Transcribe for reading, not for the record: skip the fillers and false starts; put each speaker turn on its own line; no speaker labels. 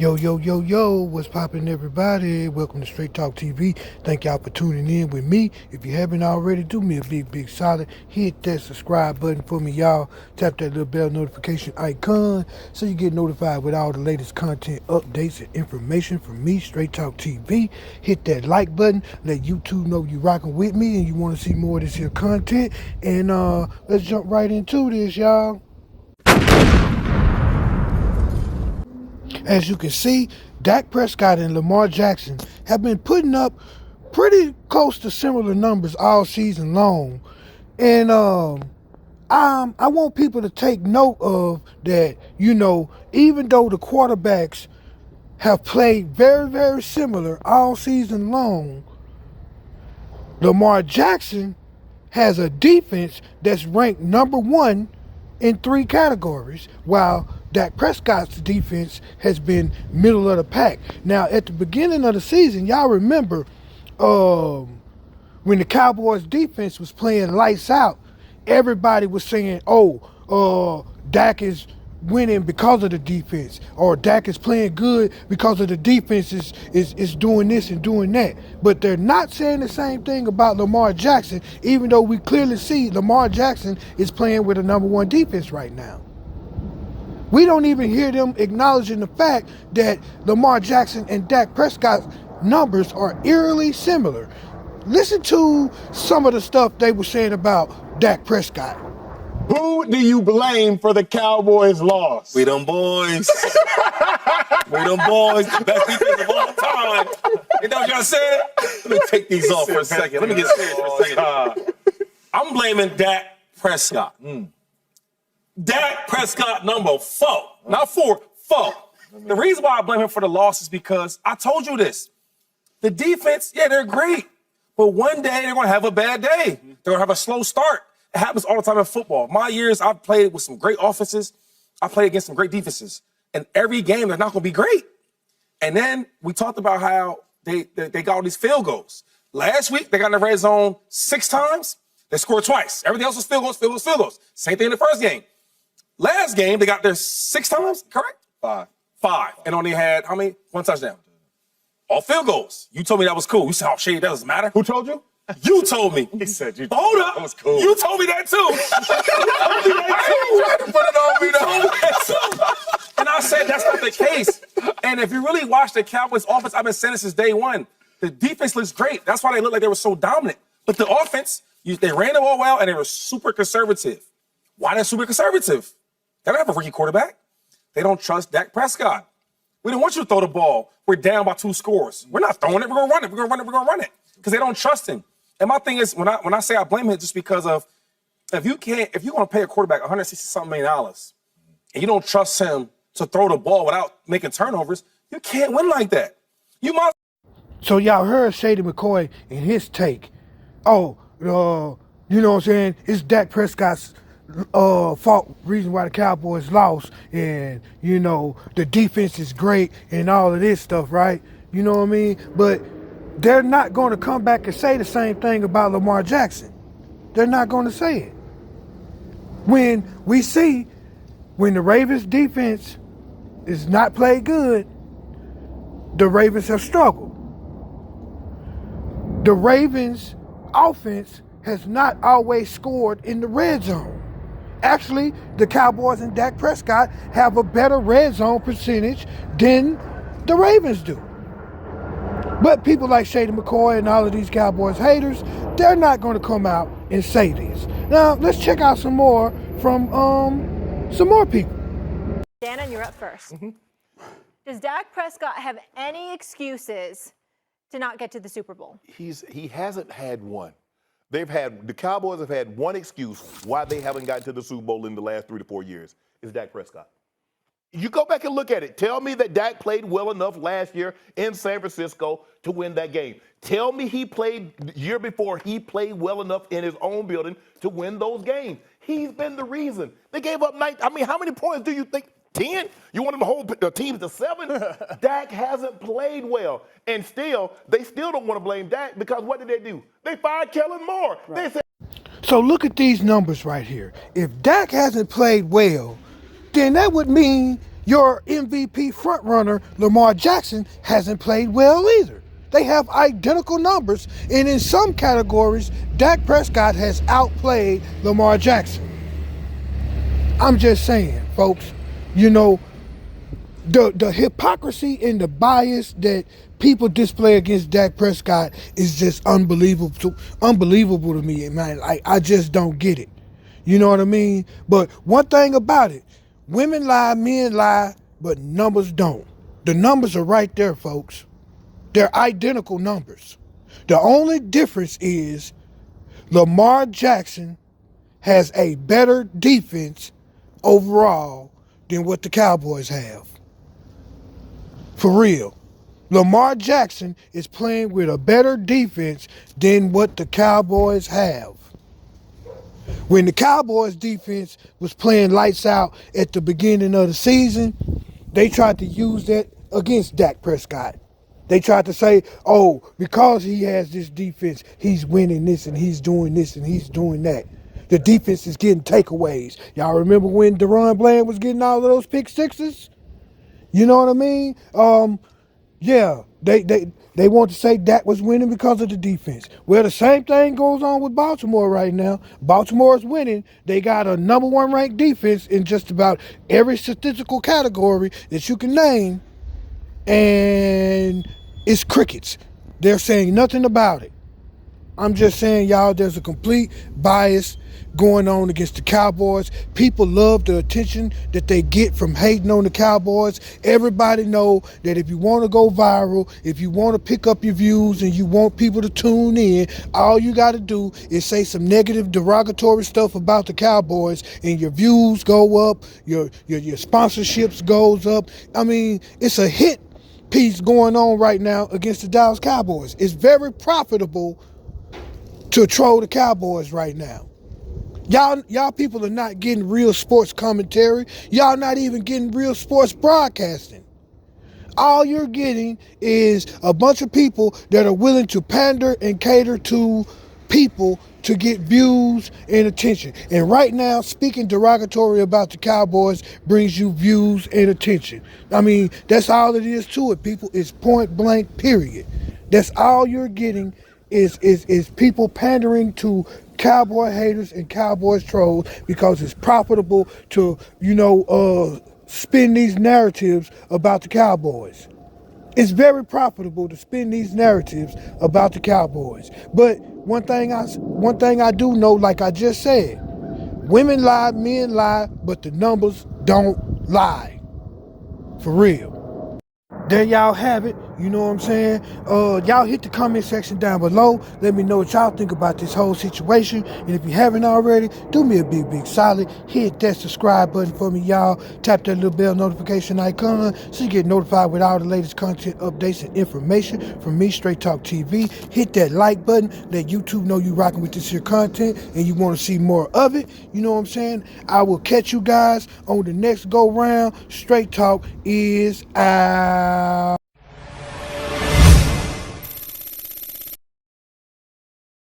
Yo, yo, yo, yo, what's poppin', everybody? Welcome to Straight Talk TV. Thank y'all for tuning in with me. If you haven't already, do me a big solid. Hit that subscribe button for me, y'all. Tap that little bell notification icon so you get notified with all the latest content, updates, and information from me, Straight Talk TV. Hit that like button. Let YouTube know you rocking with me and you want to see more of this here content. And let's jump right into this, y'all. As you can see, Dak Prescott and Lamar Jackson have been putting up pretty close to similar numbers all season long. And I want people to take note of that, even though the quarterbacks have played very similar all season long, Lamar Jackson has a defense that's ranked number one in 3 categories, while Dak Prescott's defense has been middle of the pack. Now, at the beginning of the season, y'all remember when the Cowboys defense was playing lights out, everybody was saying, Dak is winning because of the defense, or Dak is playing good because of the defense is doing this and doing that. But they're not saying the same thing about Lamar Jackson, even though we clearly see Lamar Jackson is playing with a number one defense right now. We don't even hear them acknowledging the fact that Lamar Jackson and Dak Prescott's numbers are eerily similar. Listen to some of the stuff they were saying about Dak Prescott.
Who do you blame for the Cowboys' loss?
We them boys. We them boys. The best defense of all time. You know what y'all said? Let me take these off for a second. Let me get serious for a second. I'm blaming Dak Prescott. Dak Prescott number 4. Not 4, 4. The reason why I blame him for the loss is because I told you this. The defense, yeah, they're great. But one day they're going to have a bad day. They're going to have a slow start. It happens all the time in football. My years, I've played with some great offenses. I played against some great defenses. And every game, they're not going to be great. And then we talked about how they got all these field goals. Last week, they got in the red zone 6 times. They scored twice. Everything else was field goals, field goals, field goals. Same thing in the first game. Last game, they got there 6 times, correct? 5. And only had, how many? 1 touchdown. All field goals. You told me that was cool. You said, oh, shit, that doesn't matter.
Who told you?
You told me.
He said you.
Hold up.
That was cool.
You told me that too. You told me that too.
You tried to put it on me
though. And I said that's not the case. And if you really watch the Cowboys offense, I've been saying this since day one. The defense looks great. That's why they look like they were so dominant. But the offense, they ran the ball well and they were super conservative. Why they're super conservative? They don't have a rookie quarterback. They don't trust Dak Prescott. We don't want you to throw the ball. We're down by 2 scores. We're not throwing it. We're gonna run it. We're gonna run it. Because they don't trust him. And my thing is, when I say I blame him, just because of if you're gonna pay a quarterback $160-something million and you don't trust him to throw the ball without making turnovers, you can't win like that.
So y'all heard Shady McCoy in his take. You know what I'm saying? It's Dak Prescott's fault, reason why the Cowboys lost, and the defense is great and all of this stuff, right? You know what I mean? But they're not going to come back and say the same thing about Lamar Jackson. They're not going to say it. When we see when the Ravens defense is not played good, the Ravens have struggled. The Ravens offense has not always scored in the red zone. Actually, the Cowboys and Dak Prescott have a better red zone percentage than the Ravens do. But people like Shady McCoy and all of these Cowboys haters, they're not going to come out and say this. Now, let's check out some more from some more people.
Shannon, you're up first. Does Dak Prescott have any excuses to not get to the Super Bowl?
He hasn't had one. The Cowboys have had one excuse why they haven't gotten to the Super Bowl in the last 3 to 4 years. Is Dak Prescott. You go back and look at it. Tell me that Dak played well enough last year in San Francisco to win that game. Tell me the year before he played well enough in his own building to win those games. He's been the reason. They gave up 9. I mean, how many points do you think? 10? You want them to hold the team to 7? Dak hasn't played well. And they still don't want to blame Dak because what did they do? They fired Kellen Moore. Right. They said.
So look at these numbers right here. If Dak hasn't played well, then that would mean your MVP frontrunner, Lamar Jackson, hasn't played well either. They have identical numbers, and in some categories, Dak Prescott has outplayed Lamar Jackson. I'm just saying, folks, you know, the hypocrisy and the bias that people display against Dak Prescott is just unbelievable to me, man. I just don't get it. You know what I mean? But one thing about it, women lie, men lie, but numbers don't. The numbers are right there, folks. They're identical numbers. The only difference is Lamar Jackson has a better defense overall than what the Cowboys have. For real. Lamar Jackson is playing with a better defense than what the Cowboys have. When the Cowboys defense was playing lights out at the beginning of the season, they tried to use that against Dak Prescott. They tried to say, oh, because he has this defense, he's winning this and he's doing this and he's doing that. The defense is getting takeaways. Y'all remember when Deron Bland was getting all of those pick sixes? You know what I mean? Yeah, they want to say Dak was winning because of the defense. Well, the same thing goes on with Baltimore right now. Baltimore's winning. They got a number one ranked defense in just about every statistical category that you can name, and it's crickets. They're saying nothing about it. I'm just saying, y'all, there's a complete bias going on against the Cowboys. People love the attention that they get from hating on the Cowboys. Everybody know that if you want to go viral, if you want to pick up your views and you want people to tune in, all you got to do is say some negative, derogatory stuff about the Cowboys and your views go up, your sponsorships goes up. I mean, it's a hit piece going on right now against the Dallas Cowboys. It's very profitable to troll the Cowboys right now. Y'all people are not getting real sports commentary. Y'all not even getting real sports broadcasting. All you're getting is a bunch of people that are willing to pander and cater to people to get views and attention. And right now, speaking derogatory about the Cowboys brings you views and attention. I mean, that's all it is to it, people. It's point blank, period. That's all you're getting is people pandering to Cowboy haters and Cowboys trolls because it's profitable to, spin these narratives about the Cowboys. It's very profitable to spin these narratives about the Cowboys. But one thing I do know, like I just said, women lie, men lie, but the numbers don't lie. For real. There y'all have it. You know what I'm saying? Y'all hit the comment section down below. Let me know what y'all think about this whole situation. And if you haven't already, do me a big solid. Hit that subscribe button for me, y'all. Tap that little bell notification icon so you get notified with all the latest content updates and information from me, Straight Talk TV. Hit that like button. Let YouTube know you rocking with this here content and you want to see more of it. You know what I'm saying? I will catch you guys on the next go round. Straight Talk is out.